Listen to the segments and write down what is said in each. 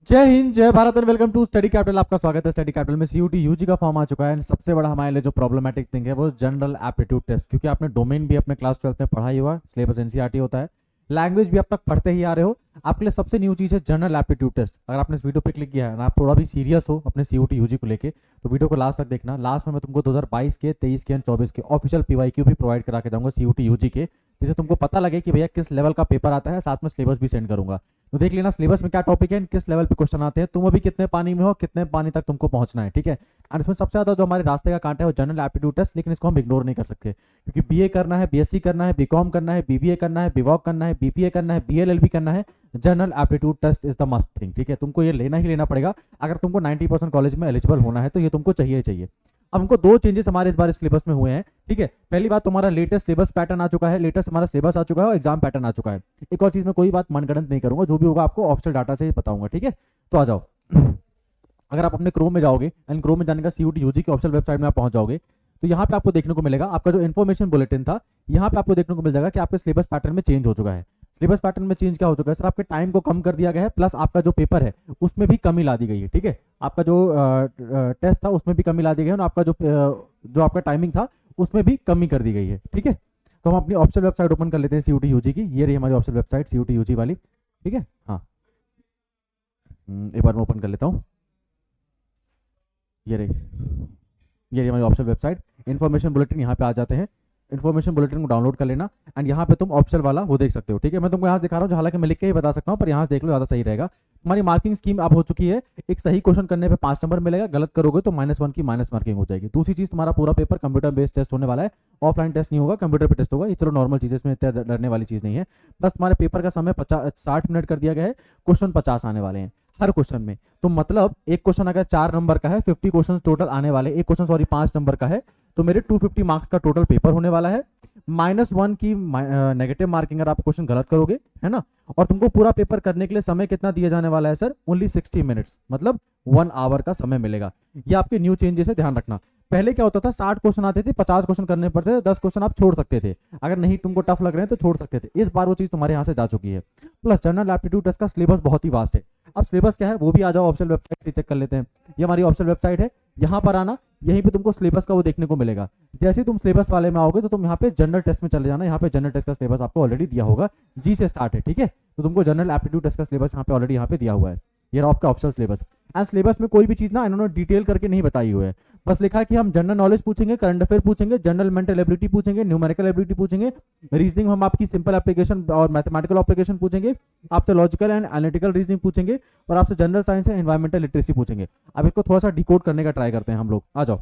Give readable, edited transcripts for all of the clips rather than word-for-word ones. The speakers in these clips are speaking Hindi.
जय हिंद, जय Bharat and welcome to study capital. आपका स्वागत है। स्टडी कैपिटल में सीयूटी यूजी का फॉर्म आ चुका है। सबसे बड़ा हमारे लिए जो प्रॉब्लमेटिक थिंग है वो जनरल एप्टीट्यूड टेस्ट, क्योंकि आपने डोमेन भी अपने क्लास 12 में पढ़ा ही हुआ, सिलेबस एनसीईआरटी होता है, लैंग्वेज भी अब तक पढ़ते ही आ रहे हो। आपके लिए सबसे न्यू चीज़ है जनरल एप्टीट्यूड टेस्ट। अगर आपने इस वीडियो पे क्लिक किया है और आप थोड़ा भी सीरियस हो अपने सीयूटी यूजी को लेके, तो वीडियो को लास्ट तक देखना। लास्ट में मैं तुमको 2022 के, 23 के एंड 24 के ऑफिशियल पीवाईक्यू भी प्रोवाइड करा के जाऊंगा सीयूटी यूजी के, जिससे तुमको पता लगे कि भैया किस लेवल का पेपर आता है। साथ में सिलेबस भी सेंड करूंगा, तो देख लेना सिलेबस में क्या टॉपिक है, किस लेवल पे क्वेश्चन आते हैं, तुम अभी कितने पानी में हो, कितने पानी तक तुमको पहुंचना है। ठीक है। और इसमें सबसे ज्यादा जो हमारे रास्ते का कांटा है वो जनरल एप्टीट्यूड टेस्ट, लेकिन इसको हम इग्नोर नहीं कर सकते, क्योंकि बीए करना है, बीएससी करना है, बीकॉम करना है, बीबीए करना है, बीवॉक करना है, बीपीए करना है, बीएलएलबी करना है, general aptitude test is the must thing. ठीक है, तुमको ये लेना ही लेना पड़ेगा। अगर तुमको 90% कॉलेज में एलिजिबल होना है तो ये तुमको चाहिए ही चाहिए। अब हमको दो चेंजेस हमारे इस बार सिलेबस में हुए हैं। ठीक है, पहली बात, तुम्हारा लेटेस्ट सिलेबस पैटर्न आ चुका है, लेटेस्ट हमारा सिलेबस आ चुका है और एग्जाम पैटर्न आ चुका है। एक और चीज में कोई बात मनगढ़ंत नहीं करूंगा, जो भी होगा आपको ऑफिशियल डाटा से ही बताऊंगा। ठीक है, तो आ जाओ। अगर आप अपने क्रोम में जाओगे एंड क्रोम में जाने का सीयूटी यूजी की ऑफिशियल वेबसाइट में आप पहुंच जाओगे, तो यहाँ पे आपको देखने को मिलेगा आपका जो इन्फॉर्मेशन बुलेटिन था, यहाँ पे आपको देखने को मिल जाएगा कि आपके सिलेबस पैटर्न में चेंज हो चुका है। सिलेबस पैटर्न में चेंज क्या हो चुका है सर, आपके टाइम को कम कर दिया गया है, प्लस आपका जो पेपर है उसमें भी कमी ला दी गई है। ठीक है, आपका जो टेस्ट था उसमें भी कमी ला दी गई है और आपका जो आपका टाइमिंग था उसमें भी कमी कर दी गई है। ठीक है, तो हम अपनी ऑफिशियल वेबसाइट ओपन कर लेते हैं सीयूटी यूजी की। ये रही हमारी ऑफिशियल वेबसाइट सीयूटी यूजी वाली। ठीक है, हाँ, एक बार मैं ओपन कर लेता हूँ। ये रही हमारी ऑफिशियल वेबसाइट। इन्फॉर्मेशन बुलेटिन यहाँ पे आ जाते हैं, इन्फॉर्मेशन बुलेटिन को डाउनलोड कर लेना एंड यहाँ पे तुम ऑप्शनल वाला वो देख सकते हो। ठीक है, मैं तुमको यहाँ से दिखा रहा हूँ, हालांकि मैं लिख के ही बता सकता हूँ, पर यहाँ से देख लो ज़्यादा सही रहेगा। तुम्हारी मार्किंग स्कीम अब हो चुकी है। एक सही क्वेश्चन करने पे 5 नंबर मिलेगा, गलत करोगे तो -1 की माइनस मार्किंग हो जाएगी। दूसरी चीज, तुम्हारा पूरा पेपर कंप्यूटर बेस्ड टेस्ट होने वाला है, ऑफलाइन टेस्ट नहीं होगा, कंप्यूटर पे टेस्ट होगा। ये चलो नॉर्मल चीज़ है, इसमें इतना डरने वाली चीज़ नहीं है। बस तुम्हारे पेपर का समय 60 मिनट कर दिया गया है, क्वेश्चन 50 आने वाले हैं हर क्वेश्चन में। तो मतलब एक क्वेश्चन अगर 4 नंबर का है, 50 क्वेश्चन टोटल आने वाले, एक क्वेश्चन सॉरी 5 नंबर का है, तो मेरे 250 मार्क्स का टोटल पेपर होने वाला है। -1 की नेगेटिव मार्किंग अगर आप क्वेश्चन गलत करोगे, है ना। और तुमको पूरा पेपर करने के लिए समय कितना दिया जाने वाला है सर, ओनली 60 मिनट्स, मतलब 1 आवर का समय मिलेगा। ये आपके न्यू चेंजेस है, ध्यान रखना। पहले क्या होता था, 60 क्वेश्चन आते थे, 50 क्वेश्चन करने पड़ते थे, 10 क्वेश्चन आप छोड़ सकते थे, अगर नहीं तुमको टफ लग रहे हैं तो छोड़ सकते थे। इस बार वो चीज तुम्हारे यहाँ से जा चुकी है। प्लस जनरल एप्टीट्यूड टेस्ट का सिलेबस बहुत ही वास्ट है। अब सिलेबस क्या है वो भी आ जाओ, ऑफिशियल वेबसाइट से चेक कर लेते हैं। ये हमारी ऑफिशियल वेबसाइट है, यहाँ पर आना, यहीं पे तुमको सिलेबस का वो देखने को मिलेगा। जैसे ही तुम सिलेबस वाले में आओगे तो तुम यहाँ पे जनरल टेस्ट में चले जाना। यहाँ पे जनरल टेस्ट का सिलेबस आपको ऑलरेडी दिया होगा, जी से स्टार्ट है। ठीक है, तो तुमको जनरल एप्टीट्यूड टेस्ट का सिलेबस यहाँ पे ऑलरेडी यहाँ पे दिया हुआ है। ये रहा आपका ऑप्शनल सिलेबस। एंड सिलेबस में कोई भी चीज ना इन्होंने डिटेल करके नहीं बताई हुई है, बस लिखा है कि हम जनरल नॉलेज पूछेंगे, करंट अफेयर पूछेंगे, जनरल मेंटल एबिलिटी पूछेंगे, न्यूमेरिकल एबिलिटी पूछेंगे, रीजनिंग हम आपकी सिंपल एप्लीकेशन और मैथमेटिकल एप्लीकेशन पूछेंगे, आपसे लॉजिकल एंड एनालिटिकल रीजनिंग पूछेंगे, और आपसे general science and environmental literacy पूछेंगे। अब इसको थोड़ा सा डिकोड करने का ट्राई करते हैं हम लोग, आ जाओ।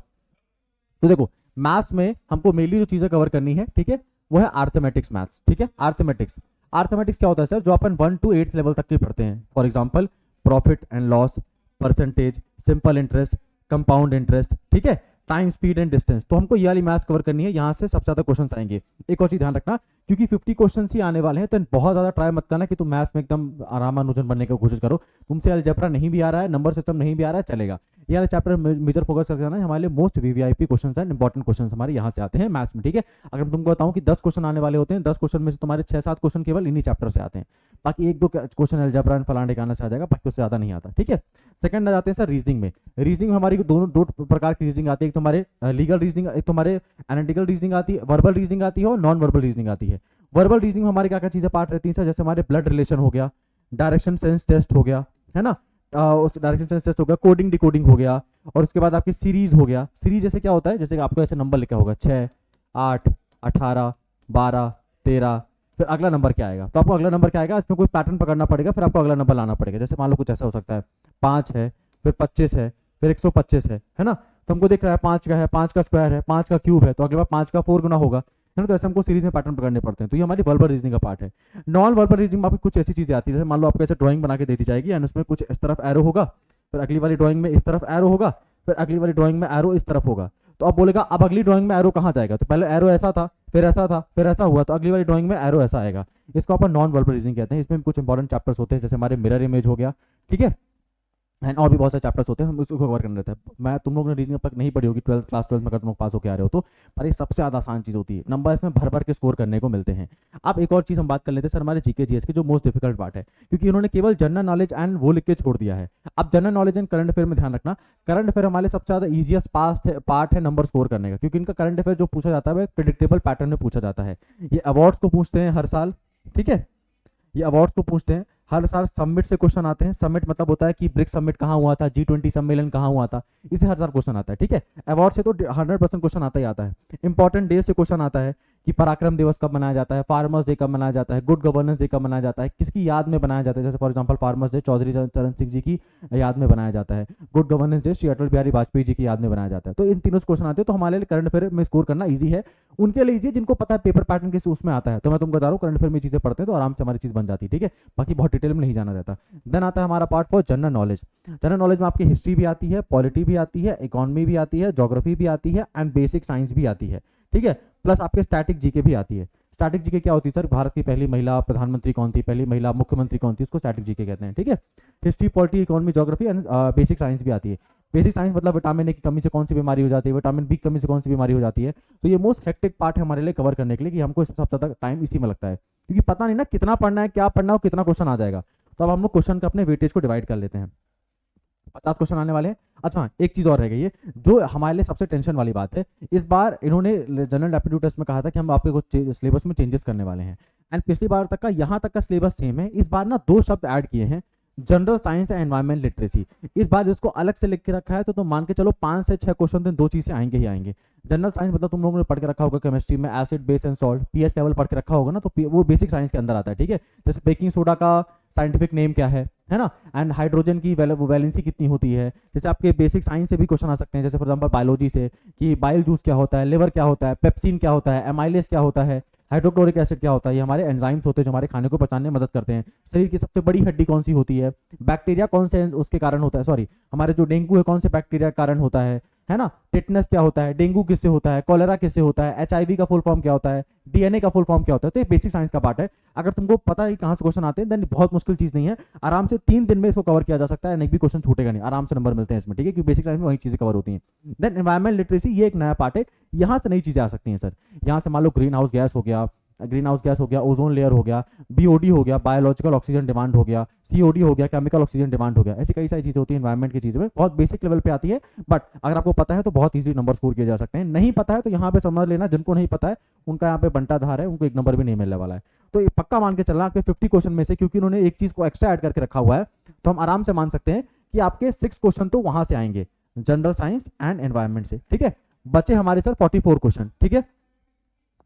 तो देखो, मैथ्स में हमको मेनली जो चीजें कवर करनी है, ठीक है, वो है आर्थमेटिक्स मैथ्स। ठीक है, आर्थमेटिक्स। आर्थमेटिक्स क्या होता है सर, जो अपन 1 to 8 लेवल तक के पढ़ते हैं। For example profit and loss, percentage, simple interest, compound interest, ठीक है, टाइम, स्पीड एंड डिस्टेंस। तो हमको ये वाली मैथ्स कवर करनी है, यहाँ से सबसे ज्यादा क्वेश्चन आएंगे। एक और चीज ध्यान रखना, क्योंकि 50 क्वेश्चन ही आने वाले हैं, तो बहुत ज्यादा ट्राई मत करना कि तुम मैथ्स में एकदम रामानुजन बनने की कोशिश करो। तुमसे अलजेब्रा नहीं भी आ रहा है, नंबर सिस्टम नहीं भी आ रहा है, चलेगा। ये वाला चैप्टर मेजर फोकस कर जाना है, हमारे लिए मोस्ट वीवीआईपी क्वेश्चन है, इंपॉर्टेंट क्वेश्चन हमारे यहाँ से आते हैं मैथ्स में। ठीक है, अगर तुमको बताऊँ कि 10 क्वेश्चन आने वाले होते हैं, 10 क्वेश्चन में से तुम्हारे 6-7 क्वेश्चन केवल इन्हीं चैप्टर से आते हैं, बाकी 1-2 क्वेश्चन अलजेब्रा एंड फलाने ठिकाने से आ जाएगा, बाकी उससे ज्यादा नहीं आता। ठीक है, सेकंड आ जाते हैं सर रीजनिंग में। रीजनिंग में हमारी दो प्रकार की रीजनिंग आती है, एक तुम्हारे लीगल रीजनिंग, एक तुम्हारे एनालिटिकल रीजनिंग आती है, वर्बल रीजनिंग आती है और नॉन वर्बल रीजनिंग आती है। वर्बल रीजनिंग में हमारी क्या क्या चीजें पार्ट रहती हैं सर, जैसे हमारे ब्लड रिलेशन हो गया, डायरेक्शन सेंस टेस्ट हो गया, है ना, उस डायरेक्शन सेंस टेस्ट हो गया, कोडिंग डिकोडिंग हो गया, और उसके बाद आपकी सीरीज हो गया। सीरीज जैसे क्या होता है, जैसे आपको ऐसे नंबर लिखा होगा 6, 8, 18, 12, 13, फिर अगला नंबर क्या आएगा, तो आपको अगला नंबर क्या आएगा, इसमें कोई पैटर्न पकड़ना पड़ेगा, फिर आपको अगला नंबर लाना पड़ेगा। जैसे मान लो कुछ ऐसा हो सकता है, 5 है, फिर 25 है, फिर 125 है ना। तो हमको दिख रहा है 5 का है, 5 का स्क्वायर है, 5 का क्यूब है, तो अगले बार 5 का 4 गुना होगा, है ना। तो ऐसे हमको सीरीज में पैटर्न पकड़ने पड़ते हैं। तो ये हमारी वर्बल रीजनिंग का पार्ट है। नॉन वर्बल रीजनिंग में आपकी कुछ ऐसी चीजें आती है, जैसे मान लो आपको ऐसे ड्राइंग बना के दे दी जाएगी एंड उसमें कुछ इस तरफ एरो होगा, फिर अगली वाली ड्राइंग में इस तरफ एरो होगा, फिर अगली वाली ड्राइंग में एरो इस तरफ होगा। तो अब बोलेगा अब अगली ड्राइंग में एरो कहाँ जाएगा, तो पहले एरो ऐसा था, फिर ऐसा था, फिर ऐसा हुआ, तो अगली वाली ड्राइंग में एरो ऐसा आएगा। इसको अपन नॉन वर्बल रीजनिंग कहते हैं। इसमें कुछ इंपॉर्टेंट चैप्टर्स होते हैं, जैसे हमारे मिरर इमेज हो गया, ठीक है, एंड और भी बहुत सारे चैप्टर्स होते हैं, हम उसको कवर करने रहते हैं। मैं तुम लोग ने रीजनिंग अब तक नहीं पढ़ी होगी, क्लास 12 में अगर तुम लोग पास होकर आ रहे हो तो, पर ये सबसे ज़्यादा आसान चीज़ होती है, नंबर इसमें भर भर के स्कोर करने को मिलते हैं। अब एक और चीज़ हम बात कर लेते हैं सर, हमारे जीके जीएस की जो मोस्ट डिफिकल्ट पार्ट है, क्योंकि इन्होंने केवल जनरल नॉलेज एंड वो लिख के छोड़ दिया है। अब general knowledge and current affair में ध्यान रखना, करंट अफेयर हमारे सबसे ज़्यादा ईजिएस्ट पार्ट है नंबर स्कोर करने का, क्योंकि इनका करंट अफेयर जो पूछा जाता है वह प्रिडिक्टेबल पैटर्न में पूछा जाता है। ये अवार्ड्स को पूछते हैं हर साल, ठीक है, ये अवार्ड्स को पूछते हैं हर साल। समिट से क्वेश्चन आते हैं, समिट मतलब होता है कि ब्रिक्स समिट कहाँ हुआ था, G20 सम्मेलन कहाँ हुआ था, इसे हर साल क्वेश्चन आता है, ठीक है। अवार्ड से तो 100% क्वेश्चन आता ही आता है। इंपॉर्टेंट डे से क्वेश्चन आता है कि पराक्रम दिवस कब मनाया जाता है, फार्मर्स डे कब मनाया जाता है, गुड गवर्नेंस डे कब मनाया जाता है, किसकी याद में बनाया जाता है, जैसे for example farmers day Chaudhary Charan Singh ji की याद में बनाया जाता है, good governance day Shri Atal Bihari Vajpayee ji की याद में बनाया जाता है। तो इन तीनों क्वेश्चन आते हैं, तो हमारे लिए करंट अफेयर में स्कोर करना ईजी है, उनके लिए ईजी है जिनको पता है पेपर पैटर्न किस उसमें आता है। तो मैं तुमको बता रहा हूँ करंट अफेयर में चीजें पढ़ते हैं तो आराम से हमारी चीज बन जाती है, ठीक है, बाकी बहुत डिटेल में नहीं जाना रहता। देन आता है हमारा part for general knowledge. General knowledge में आपकी हिस्ट्री भी आती है, पॉलिटी भी आती है, इकोनॉमी भी आती है, ज्योग्राफी भी आती है एंड बेसिक साइंस भी आती है, ठीक है, प्लस आपके स्टैटिक जीके भी आती है। स्टैटिक जीके क्या होती है सर, भारत की पहली महिला प्रधानमंत्री कौन थी, पहली महिला मुख्यमंत्री कौन थी, उसको स्टैटिक जीके कहते हैं, ठीक है। History, polity, economy, geography and basic science भी आती है। बेसिक साइंस मतलब विटामिन ए की कमी से कौन सी बीमारी हो जाती है, विटामिन बी की कमी से कौन सी बीमारी हो जाती है। तो ये मोस्ट हेक्टिक पार्ट है हमारे लिए कवर करने के लिए, कि हमको इस सबसे ज़्यादा टाइम इसी में लगता है, क्योंकि पता नहीं ना कितना पढ़ना है, क्या पढ़ना है और कितना क्वेश्चन आ जाएगा। तो अब हम लोग क्वेश्चन का अपने वेटेज को डिवाइड कर लेते हैं। 50 क्वेश्चन आने वाले हैं। अच्छा एक चीज़ और रह गई है जो हमारे लिए सबसे टेंशन वाली बात है, इस बार इन्होंने जनरल एप्टीट्यूड टेस्ट में कहा था कि हम आपके कुछ सिलेबस में चेंजेस करने वाले हैं, एंड पिछली बार तक का यहाँ तक का सिलेबस सेम है। इस बार ना 2 शब्द ऐड किए हैं, general science and environment literacy. इस बार जिसको अलग से लिख के रखा है तो तुम मान के चलो 5 से 6 क्वेश्चन तो 2 चीज़ें आएंगे ही आएंगे। जनरल साइंस मतलब तुम लोगों ने पढ़ के रखा होगा केमिस्ट्री में acid base and salt, pH level पढ़ के रखा होगा ना, तो वो बेसिक साइंस के अंदर आता है, ठीक है। जैसे बेकिंग सोडा का साइंटिफिक नेम क्या है ना, एंड हाइड्रोजन की वैलेंसी कितनी होती है। जैसे आपके बेसिक साइंस से भी क्वेश्चन आ सकते हैं, जैसे फॉर एग्जांपल बायोलॉजी से कि बाइल जूस क्या होता है, लिवर क्या होता है, पेप्सिन क्या होता है, एमाइलेज क्या होता है, हाइड्रोक्लोरिक एसिड क्या होता है। ये हमारे एंजाइम्स होते हैं जो हमारे खाने को पचाने में मदद करते हैं। शरीर की सबसे बड़ी हड्डी कौन सी होती है, बैक्टीरिया कौन से उसके कारण होता है, सॉरी हमारे जो डेंगू है कौन से बैक्टीरिया के कारण होता है ना, टिटनेस क्या होता है, डेंगू किससे होता है, कॉलेरा किससे होता है, HIV का फुल फॉर्म क्या होता है, DNA का फुल फॉर्म क्या होता है। तो ये बेसिक साइंस का पार्ट है। अगर तुमको पता है कहाँ से क्वेश्चन आते हैं देन बहुत मुश्किल चीज़ नहीं है, आराम से 3 दिन में इसको कवर किया जा सकता है, नहीं भी क्वेश्चन छूटेगा नहीं, आराम से नंबर मिलते हैं इसमें, ठीक है, क्योंकि बेसिक साइंस में वही चीज़ें कवर होती हैं। देन एनवायरमेंट लिटरेसी, ये एक नया पार्ट है, यहाँ से नई चीज़ें आ सकती हैं सर। यहाँ से मान लो ग्रीन हाउस गैस हो गया, ओजोन लेयर हो गया, BOD हो गया, बायोलॉजिकल ऑक्सीजन डिमांड हो गया, COD हो गया, केमिकल ऑक्सीजन डिमांड हो गया। ऐसी कई सारी चीज़ें होती हैं एनवायरमेंट की चीज़ें में, बहुत बेसिक लेवल पे आती है, बट अगर आपको पता है तो बहुत ईजिली नंबर स्कोर किए जा सकते हैं। नहीं पता है तो यहाँ पे समझ लेना, जिनको नहीं पता है उनका यहाँ पे बंटा धार है, उनको 1 नंबर भी नहीं मिलने वाला है। तो ये पक्का मान के चलना आपके 50 क्वेश्चन में से, क्योंकि उन्होंने एक चीज़ को एक्स्ट्रा ऐड करके रखा हुआ है, तो हम आराम से मान सकते हैं कि आपके 6 क्वेश्चन तो वहाँ से आएंगे, जनरल साइंस एंड एनवायरमेंट से, ठीक है। बचे हमारे सर 44 क्वेश्चन, ठीक है।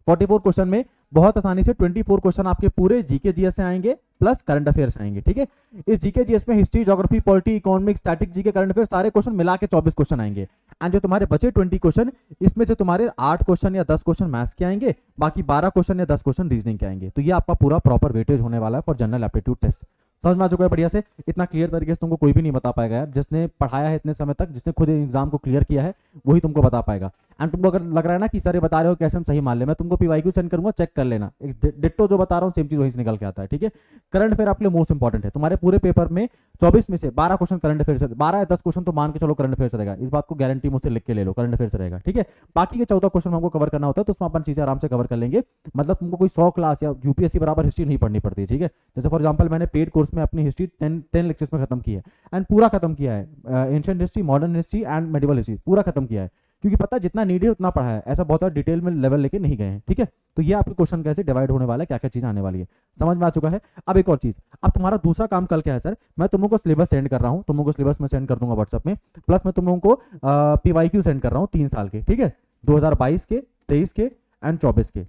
44 क्वेश्चन में बहुत आसानी से 24 क्वेश्चन आपके पूरे जीके जीएस से आएंगे प्लस करंट अफेयर से आएंगे, ठीक है। इस जीके जीएस में history, geography, polity, economics, static GK, current affair सारे क्वेश्चन मिला के 24 क्वेश्चन आएंगे। एंड जो तुम्हारे बचे 20 क्वेश्चन, इसमें से तुम्हारे 8 क्वेश्चन या 10 क्वेश्चन मैथ्स के आएंगे, बाकी 12 क्वेश्चन या 10 क्वेश्चन रीजनिंग के आएंगे। तो ये आपका पूरा प्रॉपर वेटेज होने वाला है फॉर जनरल एप्टीट्यूड टेस्ट। समझ में आ चुका है बढ़िया से, इतना क्लियर तरीके से तुमको कोई भी नहीं बता पाएगा यार, जिसने पढ़ाया है इतने समय तक, जिसने खुद एग्जाम को क्लियर किया है वही तुमको बता पाएगा। एंड तुमको अगर लग रहा है ना कि सर ये बता रहे हो कैसे हम सही मान ले, मैं तुमको PYQ सेंड करूंगा, चेक कर लेना, डिट्टो जो बता रहा हूँ सेम चीज वहीं से निकल के आता है, ठीक है। करंट अफेयर आपके लिए मोस्ट इंपॉर्टेंट है। तुम्हारे पूरे पेपर में 24 में से 12 क्वेश्चन करंट अफेयर से, 12 या 10 क्वेश्चन तो मान के चलो करंट अफेयर से रहेगा, इस बात को गारंटी मुझसे लिख के ले लो, करंट अफेयर से रहेगा, ठीक है। बाकी के 14 क्वेश्चन हमको कवर करना होता है, तो उसमें अपन चीजें आराम से कवर कर लेंगे। मतलब तुमको कोई 100 क्लास या UPSC बराबर हिस्ट्री नहीं पढ़नी पड़ती है, ठीक है। जैसे फॉर एग्जाम्पल मैंने पेड कोर्स में अपनी हिस्ट्री 10 लेक्चर्स में खत्म की है, एंड पूरा खत्म किया है, ancient history, modern history and medieval history पूरा खत्म किया है, क्योंकि पता जितना नीड है उतना पढ़ा है, ऐसा बहुत सारा डिटेल में लेवल लेके नहीं गए हैं, ठीक है। तो ये आपके क्वेश्चन कैसे डिवाइड होने वाला है, क्या क्या चीज़ आने वाली है, समझ में आ चुका है। अब एक और चीज़, अब तुम्हारा दूसरा काम कल क्या है सर, मैं तुम लोगों को सिलेबस सेंड कर रहा हूँ, तुम लोगों को सिलेबस में सेंड कर दूंगा व्हाट्सएप में, प्लस मैं तुम लोगों को PYQ सेंड कर रहा हूँ 3 साल के, ठीक है, 2022 के, 23 के एंड 24 के।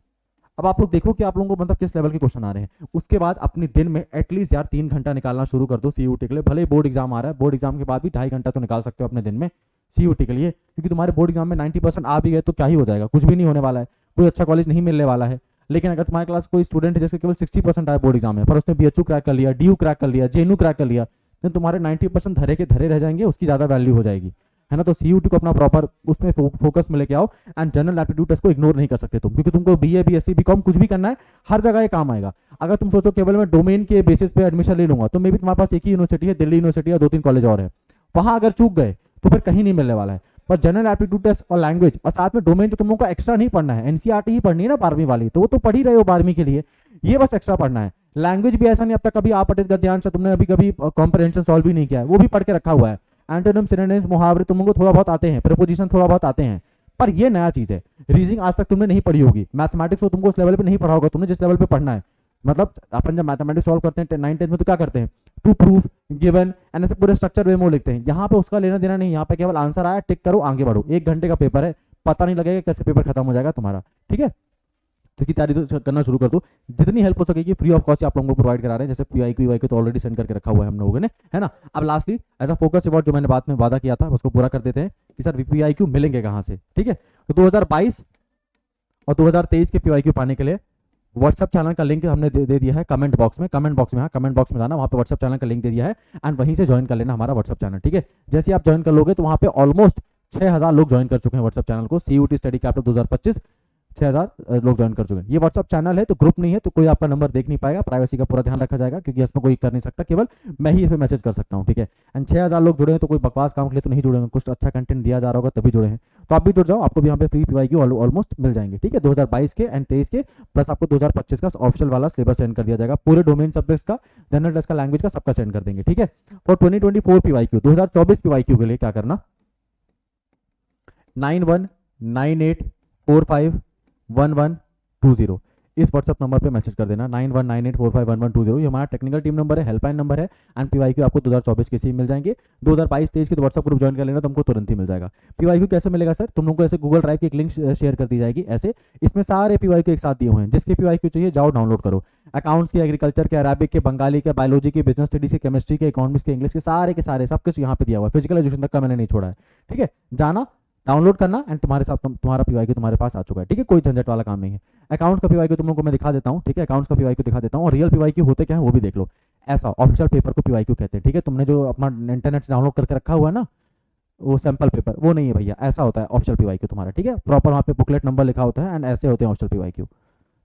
अब आप लोग देखो कि आप लोगों को मतलब किस लेवल के क्वेश्चन आ रहे हैं। उसके बाद अपने दिन में एटलीस्ट यार 3 घंटा निकालना शुरू कर दो CUT के लिए। भले ही बोर्ड एग्जाम आ रहा है, बोर्ड एग्जाम के बाद भी 2.5 घंटा तो निकाल सकते हो अपने दिन में CUT के लिए, क्योंकि तुम्हारे बोर्ड एग्जाम में 90% आ भी गए तो क्या ही हो जाएगा, कुछ भी नहीं होने वाला है, कोई अच्छा कॉलेज नहीं मिलने वाला है। लेकिन अगर तुम्हारे क्लास कोई स्टूडेंट है जिसके केवल 60% आए बोर्ड एग्जाम में, पर उसने BHU क्रैक कर लिया, DU क्रैक कर लिया, JNU क्रैक कर लिया, तो तुम्हारे 90% धरे के धरे रह जाएंगे, उसकी ज़्यादा वैल्यू हो जाएगी, है ना। तो CUT को अपना प्रॉपर उसमें फोकस में लेके आओ, एंड जनरल एप्टीट्यूड टेस्ट को इग्नोर नहीं कर सकते तुम, क्योंकि तुमको BA BSc BCom कुछ भी करना है, हर जगह ये काम आएगा। अगर तुम सोचो केवल मैं डोमेन के बेसिस पे एडमिशन ले लूंगा, तो मे भी तुम्हारे पास एक ही यूनिवर्सिटी है, दिल्ली यूनिवर्सिटी या 2-3 कॉलेज और है, वहां अगर चूक गए तो फिर कहीं नहीं मिलने वाला है। पर जनरल एप्टीट्यूड टेस्ट और लैंग्वेज और साथ में डोमेन तो तुम लोगों को एक्स्ट्रा नहीं पढ़ना है, एनसीईआरटी ही पढ़नी है ना 12वीं वाली, तो वो तो पढ़ ही रहे हो 12वीं के लिए, ये बस एक्स्ट्रा पढ़ना है। लैंग्वेज भी ऐसा नहीं अब तक कभी आप पठित गद्यांश से तुमने अभी कभी कॉम्प्रिहेंशन सॉल्व भी नहीं किया है, वो भी पढ़ के रखा हुआ है। एंटोनिम, सिनोनिम्स, मुहावरे तुम लोगों को थोड़ा बहुत आते हैं, प्रीपोजिशन थोड़ा बहुत आते हैं, पर ये नया चीज है। रीजनिंग आज तक तुमने नहीं पढ़ी होगी, मैथमेटिक्स को तुमको उस लेवल पे नहीं पढ़ा होगा तुमने जिस लेवल पे पढ़ना है। मतलब अपन जब मैथमेटिक्स सॉल्व करते हैं 9th 10th में तो क्या करते हैं, टू प्रूफ, गिवन एंड ऐसे पूरे स्ट्रक्चर वे में लिखते हैं। यहाँ पे उसका लेना देना नहीं, यहाँ पे केवल आंसर आया टिक करो आगे बढ़ो। 1 घंटे का पेपर है, पता नहीं लगेगा कैसे पेपर खत्म हो जाएगा तुम्हारा, ठीक है। तो इसकी तैयारी तो करना शुरू कर दो, जितनी हेल्प हो सकेगी फ्री ऑफ कॉस्ट आप लोगों को प्रोवाइड करा रहे हैं। जैसे पीआईक्यू तो ऑलरेडी सेंड करके रखा हुआ है हम लोगों ने, है ना। अब lastly as a focus award जो मैंने बाद में वादा किया था उसको पूरा कर देते हैं कि सर पीआईक्यू मिलेंगे कहाँ से, ठीक है। तो 2022 और 2023 के पीआईक्यू पाने के लिए व्हाट्सएप चैनल का लिंक हमने दे दिया है कमेंट बॉक्स में, कमेंट बॉक्स में जाना, वहाँ पे व्हाट्सएप चैनल का लिंक दे दिया है एंड वहीं से ज्वाइन कर लेना हमारा व्हाट्सएप चैनल, ठीक है। जैसे आप ज्वाइन कर लोगे तो वहाँ पे ऑलमोस्ट 6000 लोग ज्वाइन कर चुके हैं व्हाट्सएप चैनल को, सीयूटी स्टडी कैप्टन 2025 6000 लोग ज्वाइन कर चुके हैं। ये व्हाट्सएप चैनल है तो ग्रुप नहीं है, तो कोई आपका नंबर देख नहीं पाएगा, प्राइवेसी का पूरा ध्यान रखा जाएगा क्योंकि इसमें कोई कर नहीं सकता, केवल मैं ही इस पर मैसेज कर सकता हूँ, ठीक है। एंड 6000 लोग जुड़े हैं तो कोई बकवास काम के लिए तो नहीं जुड़े हैं, कुछ अच्छा कंटेंट दिया जा रहा होगा तभी जुड़े हैं, तो आप भी जुड़ जाओ, आपको भी यहाँ पे फ्री पीवाईक्यू ऑलमोस्ट मिल जाएंगे, ठीक है। 2022 के एंड 23 के प्लस आपको 2025 का ऑफिशियल वाला सिलेबस सेंड कर दिया जाएगा, पूरे डोमेन सब्जेक्ट्स का, जनरल टेस्ट का, लैंग्वेज का, सबका सेंड कर देंगे, ठीक है। फॉर 2024 पीवाईक्यू 2024 पीवाईक्यू के लिए क्या करना, 9198451120 इस व्हाट्सएप नंबर पे मैसेज कर देना, 9198451120। ये हमारा टेक्निकल टीम नंबर है, हेल्पलाइन नंबर है एंड पीवाईक्यू आपको 2024 के सी मिल जाएंगे। 2022-23 के तो व्हाट्सएप ग्रुप ज्वाइन कर लेना, तुमको तुरंत ही मिल जाएगा। पीवाईक्यू कैसे मिलेगा सर, तुम लोगों को ऐसे गूगल ड्राइव की एक लिंक शेयर कर दी जाएगी, ऐसे इसमें सारे पीवाईक्यू एक साथ दिए हुए हैं, जिसके पीवाईक्यू चाहिए जाओ डाउनलोड करो। अकाउंट्स के, एग्रीकल्चर के, अरेबिक के, बंगाली के, बायोलॉजी के, बिजनेस स्टडीज के, केमिस्ट्री के, इकोनॉमिक्स के, इंग्लिश के सारे सब कुछ यहाँ पे दिया हुआ है, फिजिकल एजुकेशन तक का मैंने नहीं छोड़ा है, ठीक है। जाना डाउनलोड करना एंड तुम्हारे साथ तुम्हारा पीवाईक्यू तुम्हारे पास आ चुका है, ठीक है, कोई झंझट वाला काम नहीं है। अकाउंट का पीवाईक्यू तुम लोगों को मैं दिखा देता हूँ, ठीक है, अकाउंट्स का पीवाईक्यू दिखा देता हूँ और रियल पीवाईक्यू होते क्या है वो भी देख लो। ऐसा ऑफिशियल पेपर को पीवाईक्यू कहते हैं, ठीक है। तुमने जो अपना इंटरनेट से डाउनलोड करके रखा हुआ है ना वो सैंपल पेपर, वो नहीं है भैया, ऐसा होता है ऑफिशियल पीवाईक्यू तुम्हारा, ठीक है। प्रॉपर वहाँ पे बुकलेट नंबर लिखा होता है एंड ऐसे होते हैं ऑफिशियल पीवाईक्यू,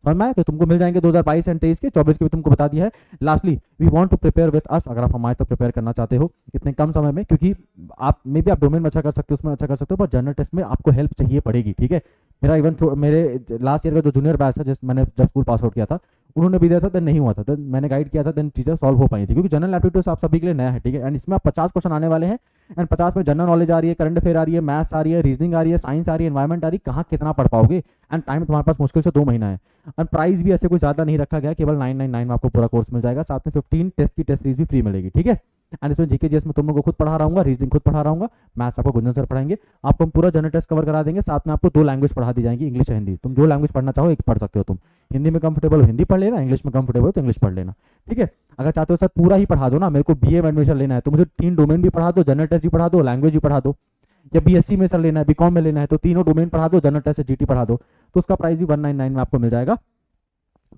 समझ में आया। तो तुमको मिल जाएंगे 2022 एंड 23 के, 24 के भी तुमको बता दिया है। Lastly we want to prepare with us, अगर आप हमारे साथ प्रिपेयर करना चाहते हो इतने कम समय में, क्योंकि आप मे भी आप डोमेन में अच्छा कर सकते हो, उसमें अच्छा कर सकते हो, पर जनरल टेस्ट में आपको हेल्प चाहिए पड़ेगी, ठीक है। मेरा इवन मेरे लास्ट ईयर का जो जूनियर बैच था, जिस मैंने जब स्कूल पास आउट किया था, उन्होंने भी दिया था, देन नहीं हुआ था, देन मैंने गाइड किया था, देन चीज़ें सॉल्व हो पाई थी, क्योंकि जनरल एप्टीट्यूड आप सभी के लिए नया है, ठीक है। एंड इसमें आप 50 क्वेश्चन आने वाले हैं एंड 50 में जनरल नॉलेज आ रही है, करंट अफेयर आ रही है, मैथ्स आ रही है, रीजनिंग आ रही है, साइंस आ रही है, एनवायरमेंट आ रही है, कहाँ कितना पढ़ पाओगे। एंड टाइम तुम्हारे पास मुश्किल से 2 महीना है एंड प्राइस भी ऐसे कोई ज़्यादा नहीं रखा गया, केवल 999 में आपको पूरा कोर्स मिल जाएगा, साथ में 15 टेस्ट की टेस्ट सीरीज भी फ्री मिलेगी, ठीक है। एंड इसमें जीके जीएस में तुम लोगों को खुद पढ़ा रहा हूँ, रीजनिंग खुद पढ़ा रहा हूँ, मैथ्स आपको गुंजन सर पढ़ाएंगे, आपको हम पूरा जनरल टेस्ट कवर करा देंगे, साथ में आपको 2 लैंग्वेज पढ़ा दी जाएंगी, इंग्लिश और हिंदी। तुम जो लैंग्वेज पढ़ना चाहो एक पढ़ सकते हो, तुम हिंदी में कंफर्टेबल हो हिंदी पढ़ लेना, इंग्लिश में कंफर्टेबल हो तो इंग्लिश पढ़ लेना, ठीक है। अगर चाहते हो सर पूरा ही पढ़ा दो ना, मेरे को बीए में एडमिशन लेना है तो मुझे 3 डोमेन भी पढ़ा दो, जनरल टेस्ट भी पढ़ा दो, लैंग्वेज भी पढ़ा दो, या बीएससी में सर लेना है, बीकॉम में लेना है तो तीनों डोमेन पढ़ा दो, जनरल टेस्ट से जीटी पढ़ा दो, तो उसका प्राइस भी 199 में आपको मिल जाएगा।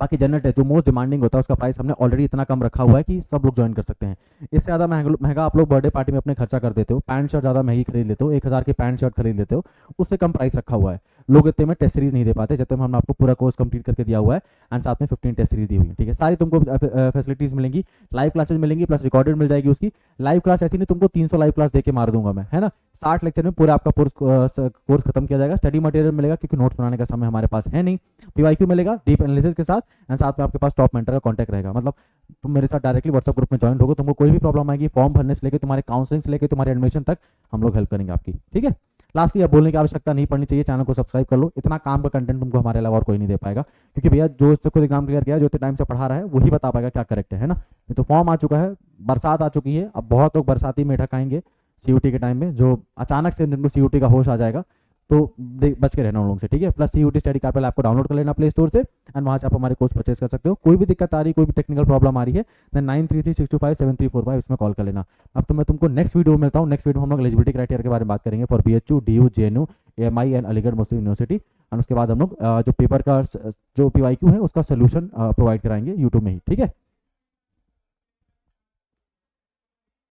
बाकी जनरल टेस्ट जो मोस्ट डिमांडिंग होता है उसका प्राइस हमने ऑलरेडी इतना कम रखा हुआ है कि सब लोग ज्वाइन कर सकते हैं। इससे ज़्यादा महंगा आप लोग बर्थडे पार्टी में अपने खर्चा कर देते हो, पैंट शर्ट ज़्यादा महंगी खरीद लेते हो, 1000 की पैंट शर्ट खरीद लेते हो, उससे कम प्राइस रखा हुआ है। लोग इतने में टेस्ट सीरीज नहीं दे पाते, जब तक हमने आपको पूरा कोर्स कंप्लीट करके दिया हुआ है एंड साथ में 15 टेस्ट सीरीज दी हुई है, ठीक है। सारी तुमको फैसिलिटीज मिलेंगी, लाइव क्लासेज मिलेंगी प्लस रिकॉर्डेड मिल जाएगी उसकी। लाइव क्लास ऐसी नहीं तुमको 300 लाइव क्लास देके मार दूंगा मैं, है ना। 60 लेक्चर में पूरा आपका कोर्स खत्म किया जाएगा। स्टडी मटेरियल मिलेगा क्योंकि नोट्स बनाने का समय हमारे पास है नहीं, पीवाईक्यू मिलेगा डीप एनालिसिस के साथ एंड साथ में आपके पास टॉप मेंटर का कॉन्टैक्ट रहेगा। मतलब तुम मेरे साथ डायरेक्टली व्हाट्सएप ग्रुप में ज्वाइन होगे, तुमको कोई भी प्रॉब्लम आएगी फॉर्म भरने से लेकर तुम्हारे काउंसलिंग से लेकर तुम्हारे एडमिशन तक हम लोग हेल्प करेंगे आपकी, ठीक है। लास्टली अब बोलने की आवश्यकता नहीं पड़नी चाहिए, चैनल को सब्सक्राइब कर लो, इतना काम का कंटेंट तुमको हमारे अलावा और कोई नहीं दे पाएगा, क्योंकि भैया जो इससे खुद एग्जाम क्लियर किया, जो इतने टाइम से पढ़ा रहा है वही बता पाएगा क्या करेक्ट है ना। नहीं तो फॉर्म आ चुका है, बरसात आ चुकी है, अब बहुत लोग बरसाती में ठकाएंगे सीयूटी के टाइम में, जो अचानक से जिनको सीयूटी का होश आ जाएगा तो बच के रहना उन लोगों से, ठीक है। प्लस सीयूटी स्टडी कार्ड आपको डाउनलोड कर लेना प्ले स्टोर से एंड वहाँ से आप हमारे कोर्स परचेज कर सकते हो। कोई भी दिक्कत आ रही है, कोई भी टेक्निकल प्रॉब्लम आ रही है, देन 9336257345 इसमें कॉल कर लेना। अब तो मैं तुमको नेक्स्ट वीडियो में मिलता हूँ। नेक्स्ट वीडियो में हम लोग एलिजिबिलिटी क्राइटेरिया के बारे में बात करेंगे for BHU, DU, JNU, AMI and Aligarh Muslim university, and उसके बाद हम लोग जो पेपर का जो PYQ है उसका सोल्यूशन प्रोवाइड कराएंगे यूट्यूब में ही, ठीक है।